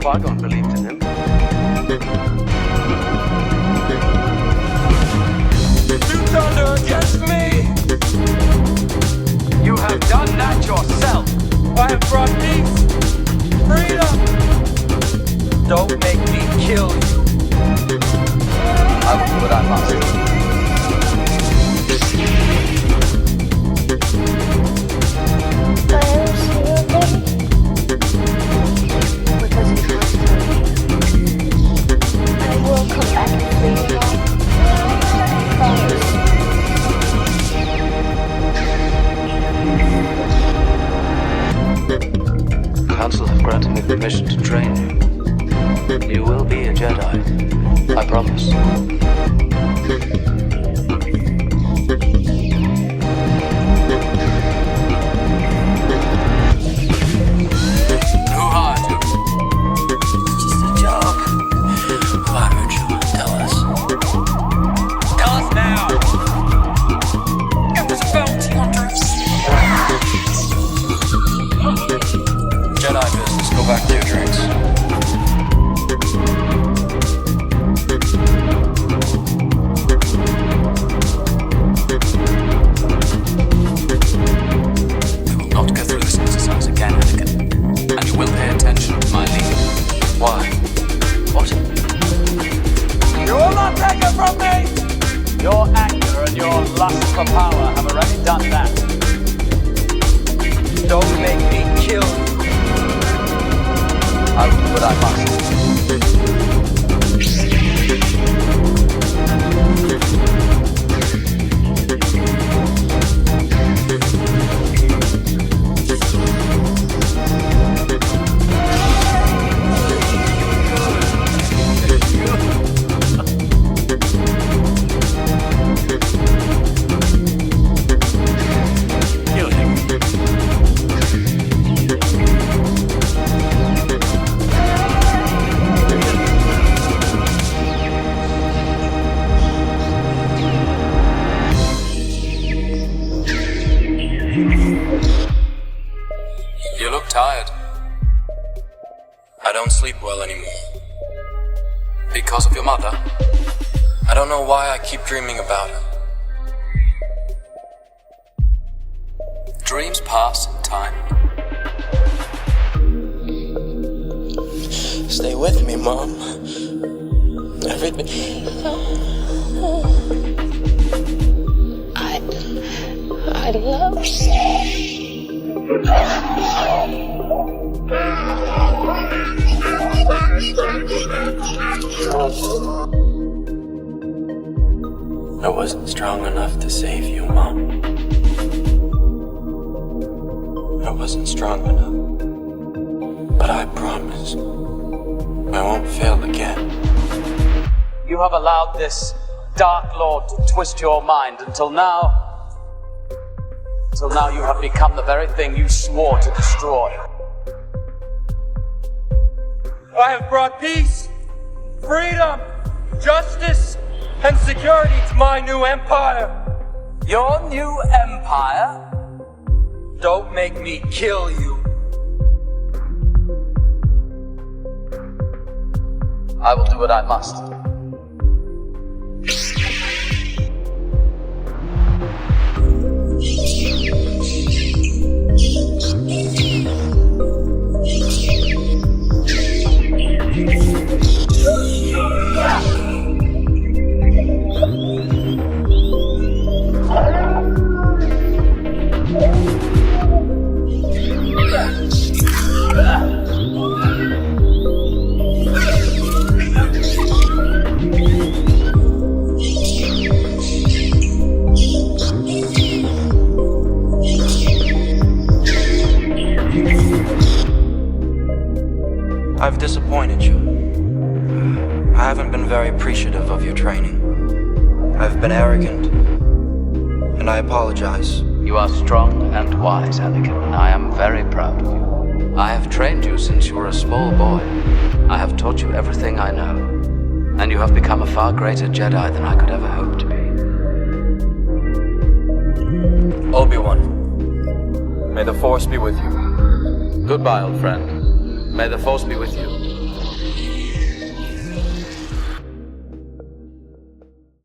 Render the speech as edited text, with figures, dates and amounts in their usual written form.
Qui-Gon believed in him. You thunder against me! You have done that yourself. I have brought peace, freedom! Don't make me kill you. I will do what I must. Because he trusted me. I will come back and free you all. Promise. The Council have granted me permission to train you. You will be a Jedi. I promise. Who hired you? Just a joke. Who hired you? Tell us. Tell us now! It was a bounty hunter. Jedi business, go back to your drinks. We will not go through this exercise again, Anakin. And you will pay attention to my lead. Why? What? You will not take it from me! Your anger and your lust for power have already done that. Don't make me kill you. I will do what I must. You look tired. I don't sleep well anymore. Because of your mother. I don't know why I keep dreaming about her. Dreams pass in time. Stay with me, Mom. Everything. I love you. I wasn't strong enough to save you, Mom. I wasn't strong enough. But I promise I won't fail again. You have allowed this Dark Lord to twist your mind until now. Until now you have become the very thing you swore to destroy. I have brought peace, freedom, justice, and security to my new empire. Your new empire? Don't make me kill you. I will do what I must. I've disappointed you. I haven't been very appreciative of your training. I've been arrogant, and I apologize. You are strong and wise, Anakin, and I am very proud of you. I have trained you since you were a small boy. I have taught you everything I know, and you have become a far greater Jedi than I could ever hope to be. Obi-Wan, may the Force be with you. Goodbye, old friend. May the Force be with you.